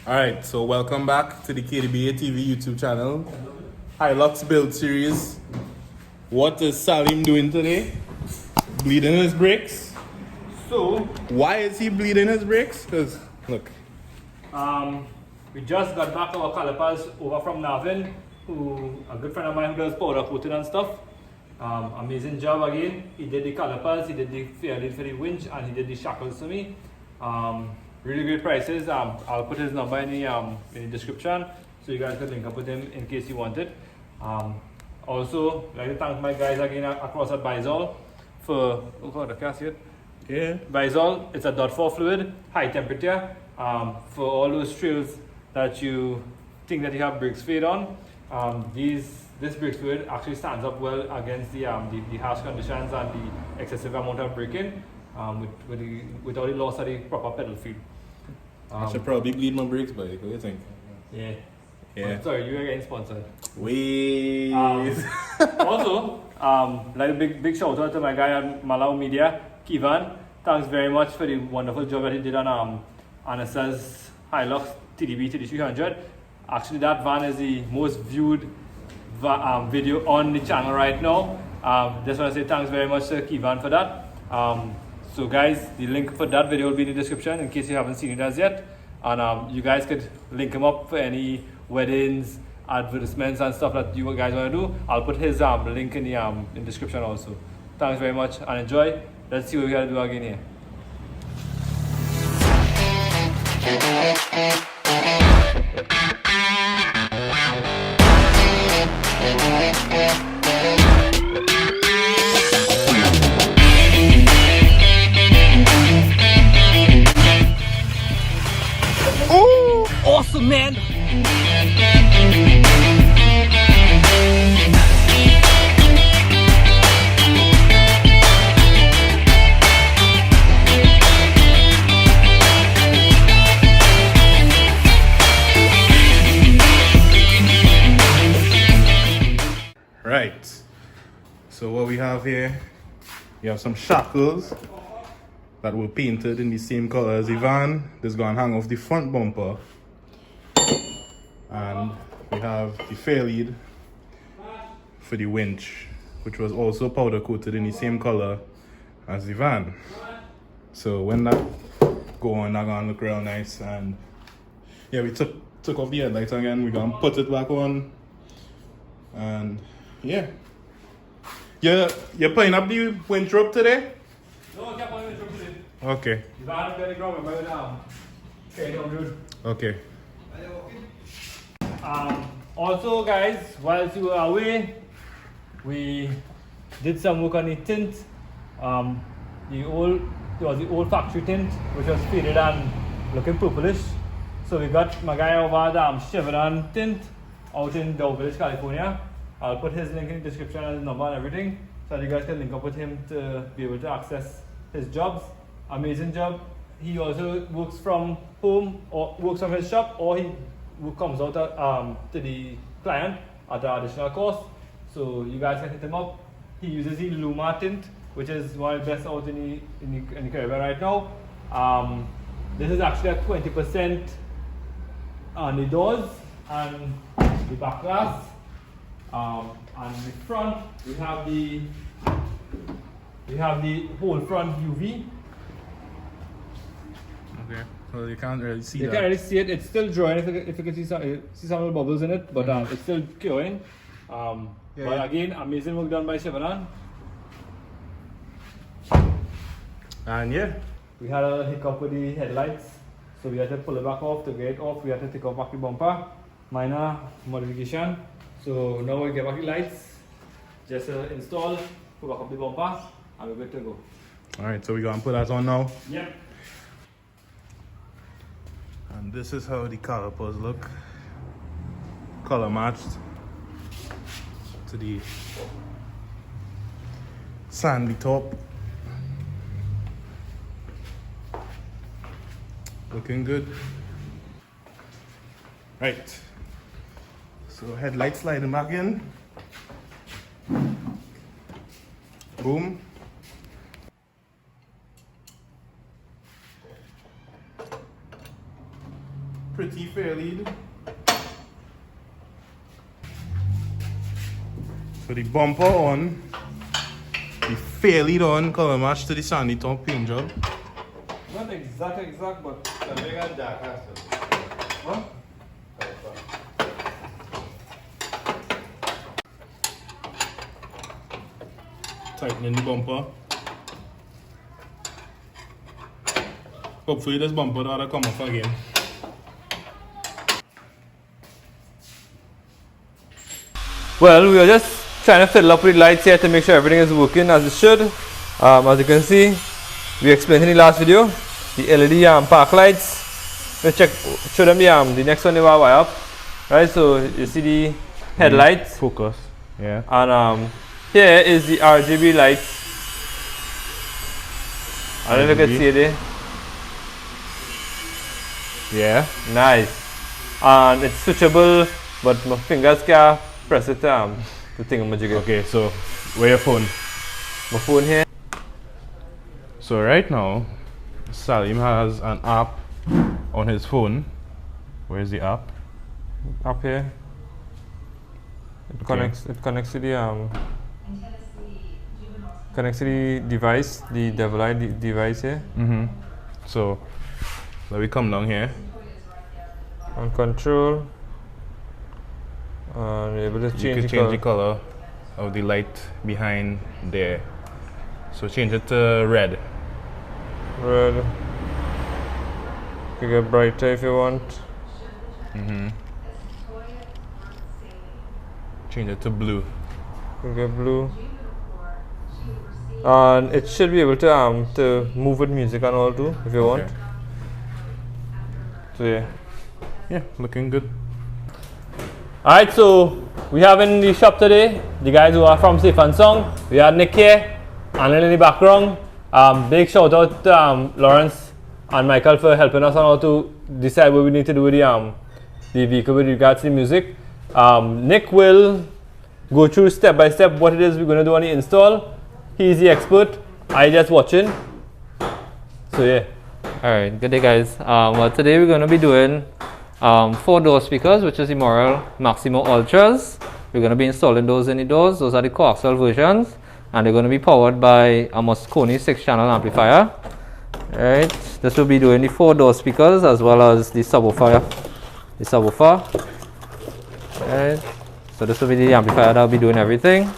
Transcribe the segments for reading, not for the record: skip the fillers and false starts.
Alright, so welcome back to the KDBA TV YouTube channel. Hilux build series. What is Salim doing today? Bleeding his brakes. So, Why is he bleeding his brakes? Because, look. we just got back our calipers over from Navin, who a good friend of mine who does powder coating and stuff. Amazing job again. He did the calipers, he did the fairlead for the winch, and he did the shackles for me. Really great prices. I'll put his number in the description so you guys can link up with him in case you want it. Also, I'd like to thank my guys again across at Bizol for, oh god, I can't see it. Yeah. Bizol, it's a .4 fluid, high temperature, for all those trails that you think that you have brakes fade on. This brake fluid actually stands up well against the harsh conditions and the excessive amount of braking, without the loss of the proper pedal feel. I should probably bleed my brakes, but what do you think? Yeah. Yeah. Sorry, you are getting sponsored. Wait. Also, like a big shout out to my guy at malaumedia, Kivan. Thanks very much for the wonderful job that he did on Anasta's Hilux TDB 3300. Actually, that van is the most viewed video on the channel right now. Just want to say thanks very much to Kivan for that. So guys, the link for that video will be in the description in case you haven't seen it as yet. And you guys could link him up for any weddings, advertisements and stuff that you guys want to do. I'll put his link in the description also. Thanks very much and enjoy. Let's see what we gotta do again here. Awesome, man! Right. So what we have here, we have some shackles that were painted in the same color as the van. This is going to hang off the front bumper. And we have the fairlead for the winch, which was also powder coated in the same color as the van. So when that go on, that's gonna look real nice. And yeah, we took off the headlights again. We're gonna put it back on. And yeah. You're putting up the winch rope today? No, I can't put it today. Okay. The van is very ground, but now. Okay, don't do it. Okay. Also guys, whilst you were away, we did some work on the tint. There was the old factory tint which was faded and looking purplish. So we got my guy over at Shirvanand tint out in Dow Village, California. I'll put his link in the description and his number and everything so that you guys can link up with him to be able to access his jobs. Amazing job. He also works from home or works from his shop, or he comes out to the client at an additional cost. So you guys can hit him up. He uses the Luma tint, which is one of the best out in the Caribbean right now. This is actually at 20% on the doors and the back glass. And the front, we have the whole front UV. Okay. Well, you can't really see You that. can't really see it. It's still drawing. If you can see some little bubbles in it, but it's still curing. But again, amazing work done by Shirvanand. And yeah. We had a hiccup with the headlights, so we had to pull it back off. To get it off, we had to take off back the bumper. Minor modification. So now we get back the lights. Just install, put back up the bumper, and we're good to go. Alright, so we're gonna put that on now. Yep. And this is how the calipers look. Color matched to the sandy top. Looking good. Right. So headlight sliding back in. Boom. pretty fairlead. So the bumper on, the fairlead on, color match to the sandy top paint job. Not exact, but Huh? Tightening the bumper. Hopefully this bumper doesn't come off again. well, we are just trying to fiddle up with the lights here to make sure everything is working as it should. As you can see, we explained in the last video the LED park lights. Let's show them the next one they will wire up. Right, so you see the headlights. Focus. Yeah. And here is the RGB lights. I don't know if you can see it there. Yeah. Nice. And it's switchable, but my fingers can't press it to thingamajig. Okay, so where your phone? My phone here. So right now, Salim has an app on his phone. Where's the app? Up here. It connects to the connects to the device, the devil eye device here. So let me come down here. On control. And you're able to You change can change the color of the light behind there. So change it to red. Red. You can get brighter if you want. Change it to blue. You can get blue. And it should be able to move with music and all too if you want. So yeah. Yeah, looking good. Alright, so we have in the shop today the guys who are from Safe and Sound. We have Nick here and in the background. Big shout out to Lawrence and Michael for helping us on how to decide what we need to do with the vehicle with regards to the music. Nick will go through step by step what it is we're going to do on the install. He's the expert. I just watching. So yeah. Alright, good day guys. Well, today we're going to be doing 4-door speakers, which is the Morel Maximo Ultras. We're going to be installing those in the doors. Those are the coaxial versions, and they're going to be powered by a Moscone 6-channel amplifier. Alright, this will be doing the 4-door speakers as well as the subwoofer. Alright, so this will be the amplifier that will be doing everything.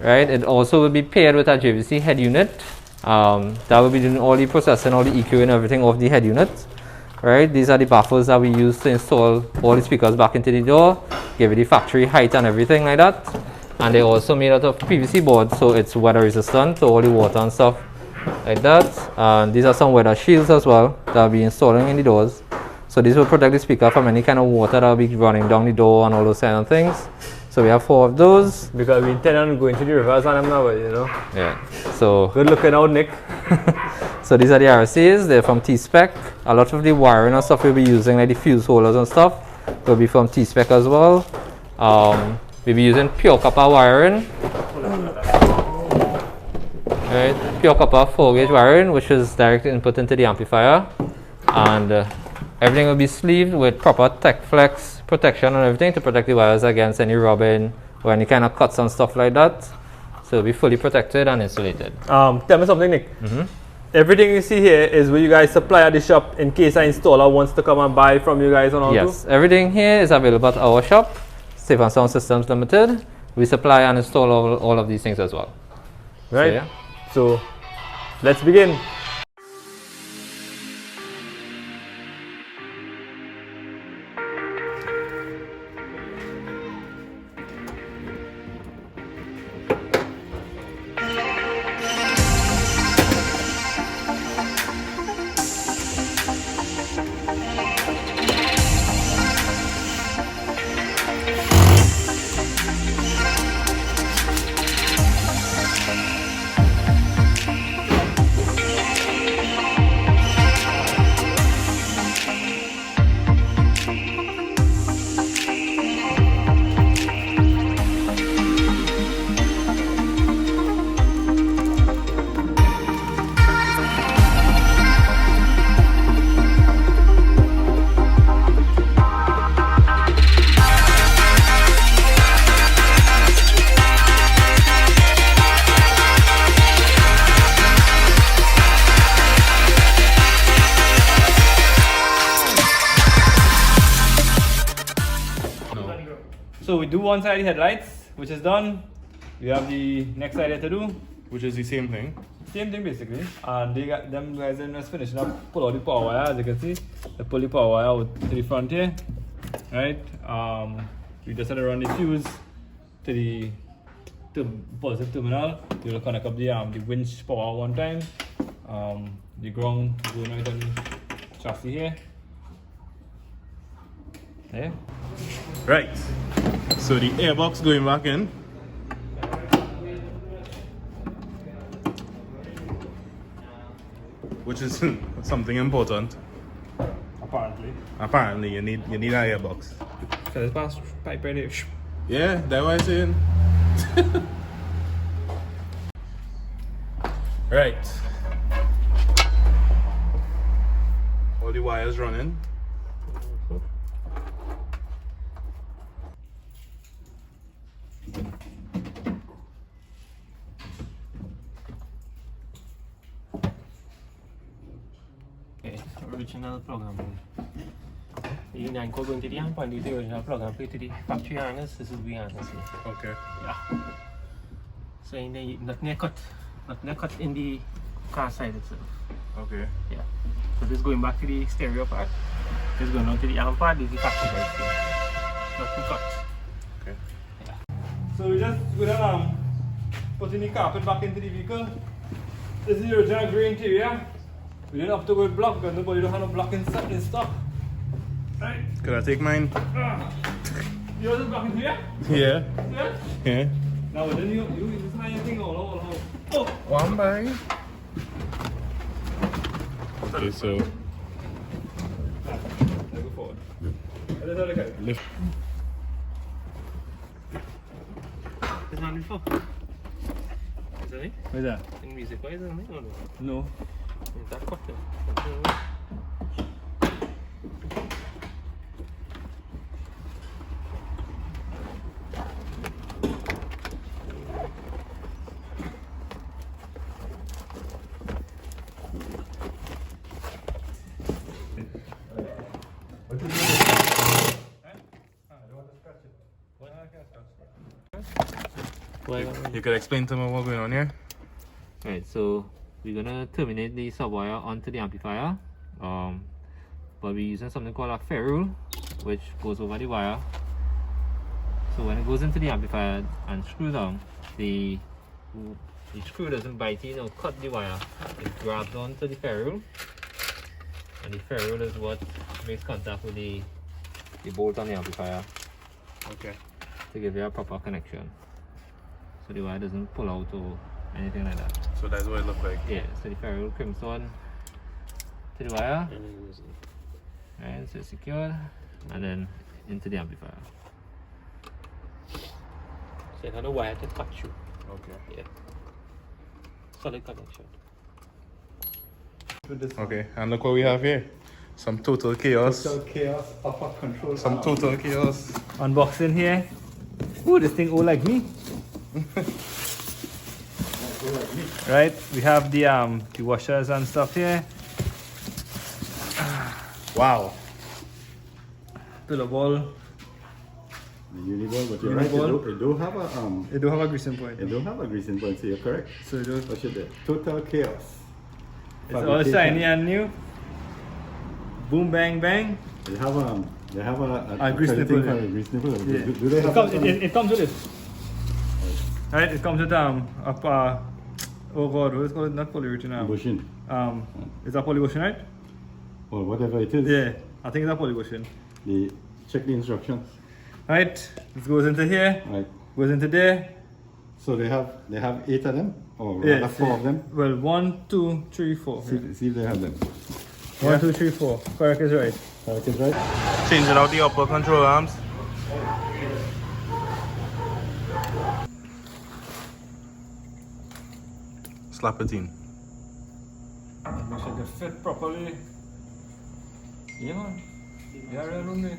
Right, it also will be paired with a JVC head unit. That will be doing all the processing, all the EQ and everything of the head unit. Right, these are the baffles that we use to install all the speakers back into the door, give it the factory height and everything like that. And they're also made out of PVC board, so it's weather resistant to all the water and stuff like that. And these are some weather shields as well that I'll be installing in the doors. So this will protect the speaker from any kind of water that will be running down the door and all those kind of things. So we have 4 of those. Because we intend on going to the rivers on them now, you know. Yeah. So Good looking out, Nick. so these are the RCAs. They're from T-Spec. A lot of the wiring and stuff we'll be using, like the fuse holders and stuff, will be from T-Spec as well. We'll be using pure copper wiring. Right, pure copper 4-gauge wiring, which is directly input into the amplifier, and everything will be sleeved with proper TechFlex protection and everything to protect the wires against any rubbing or any kind of cuts and stuff like that. So it'll be fully protected and insulated. Tell me something, Nick. Everything you see here is what you guys supply at the shop in case an installer wants to come and buy from you guys on all Yes, everything here is available at our shop, Safe and Sound Systems Limited. We supply and install all of these things as well. Right. So, yeah. So let's begin. So we do one side of the headlights, which is done. We have the next side here to do. Which is the same thing. Same thing basically. And they got them guys in just finishing up, pull out the power wire, as you can see. They pull the power wire out to the front here. Right? We just had to run the fuse to the positive terminal. We will connect up the winch power one time. The ground going right on the chassis here. Yeah. Right. So the airbox going back in. Which is something important. Apparently, you need an airbox. So this pass pipe right here. Yeah, that's what I'm saying. Right. All the wires running. Original program. You can go into the amp and the original program to the factory harness. This is the harness here. Okay. Yeah. So in the not near cut in the car side itself. Okay. Yeah. So this going back to the stereo part. This going on to the amp part. This is the factory side. Not cut. Okay. Yeah. So we just gonna putting the carpet back into the vehicle. This is the original grey interior. We didn't have to go with block because nobody don't have no block in stock. Right? Could I take mine? Yours is block interior? Yeah. Yeah? Yeah. Now then you this is how you think all. Oh! One by. Okay, so Let's go forward. Let's have a look. lift. It's not before. Is that it? Where's that? In music wise, isn't it? Or no? No. Is that cut there? You could explain to me what's going on here? Right, so we're gonna terminate the subwire onto the amplifier, but we're using something called a ferrule, which goes over the wire. So when it goes into the amplifier and screws down, the screw doesn't bite in or cut the wire. It grabs onto the ferrule, and the ferrule is what makes contact with the bolt on the amplifier Okay. to give you a proper connection. So the wire doesn't pull out or anything like that. So that's what it looks like. Yeah, so the ferrule crimps on to the wire, And then use it. right, so it's secured, and then into the amplifier. So you have a wire to cut you. Okay. Yeah. Solid connection. Okay, and look what we have here. Some total chaos. chaos, upper control. Some total chaos. Unboxing here. Ooh, this thing all like me. Right, we have the washers and stuff here. Wow. Pillow ball. The uniball, but you're right, Uniball. it do have a It do have a greasing point. it do have a greasing point, so you're correct. So it do, What should it? Total chaos. it's all Fabrication. shiny and new. Boom bang bang. They have a grease accrediting nipple. for a grease nipple. Yeah. Do they have It that comes with it. Right, it comes with oh god, what is it called? Not polyurethane. bushing Is that polybushing, right? or whatever it is? Yeah, I think it's a polybushing. Check the instructions. Right, this goes into here, Right. goes into there. So they have 8 of them, or Yeah, rather 4 of them. Well, 1, 2, 3, 4. See if they have them. 1, 2, 3, 4. Correct is right. Correct is right. Changing out the upper control arms. Slap it in. Make sure they fit properly. Yeah, man. Yeah, real room there.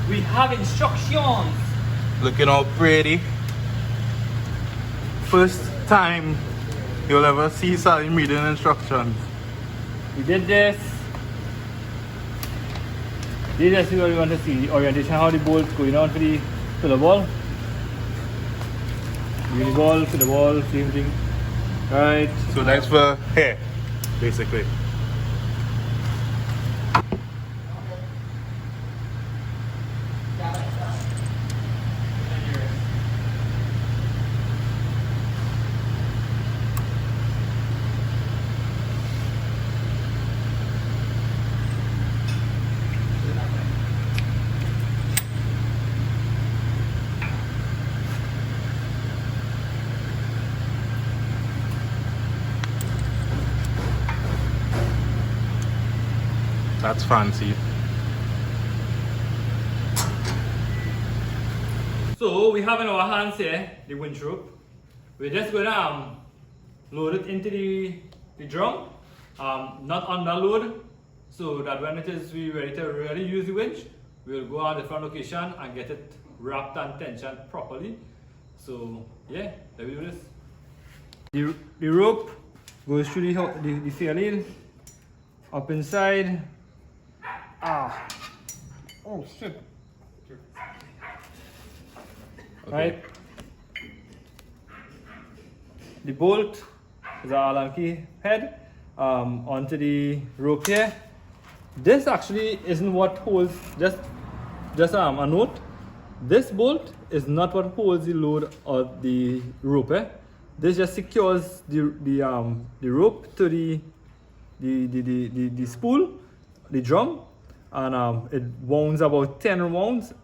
We have instructions. Looking all pretty. First time you'll ever see Sally reading instructions. We did this. This is what we want to see. The orientation, how the bolt's going on for the ball. Uni ball to the wall, same thing. Right. So that's for hair, basically. That's fancy. So we have in our hands here the winch rope. We're just going to load it into the drum, not under load, so that when it is we ready to really use the winch, we'll go at a different location and get it wrapped and tensioned properly. So yeah, let me do this. The rope goes through the fairlead up inside. Oh shit. Okay. Right. The bolt is our Allen key head onto the rope here. This actually isn't what holds, just a note. This bolt is not what holds the load of the rope. This just secures the rope to the spool, the drum, and it wounds about 10 wounds,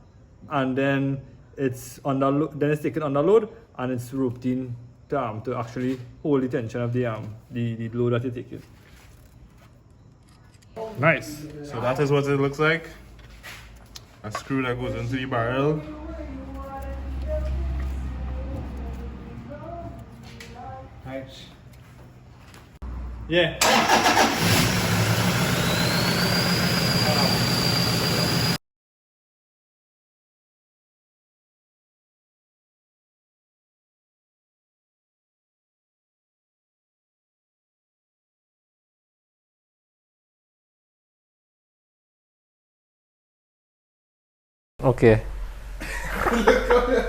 and then it's taken under load and it's roped in to actually hold the tension of the load that you're taking. Nice. So that is what it looks like. A screw that goes into the barrel. Nice. Yeah. Okay.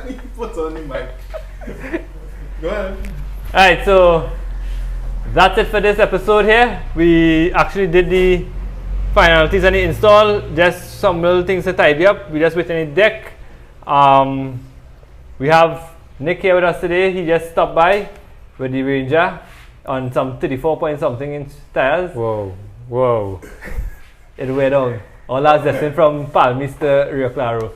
He puts on the mic. Go ahead. Alright, so that's it for this episode here. We actually did the finalities and the install, just some little things to tidy up. We just waiting on the deck. We have Nick here with us today. He just stopped by with the Ranger on some 34 point something inch tires. Whoa. It way down. All that's destined from Palmis to Rio Claro.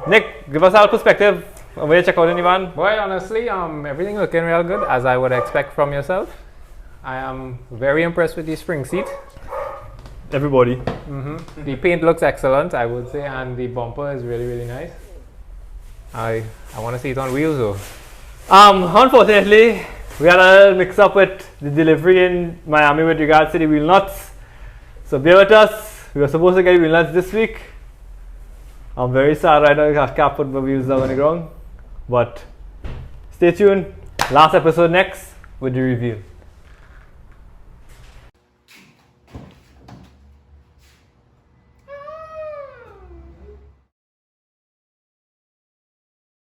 Nick, give us our perspective on where you check out the van. Well, honestly, everything looking real good, as I would expect from yourself. I am very impressed with the spring seat. Everybody. The paint looks excellent, I would say, and the bumper is really, really nice. I want to see it on wheels though. Unfortunately, we had a little mix up with the delivery in Miami with regards to the wheel nuts. So bear with us. We were supposed to get wheel nuts this week. I'm very sad right now I can't put my wheels down on the ground. But stay tuned. Last episode next with the review.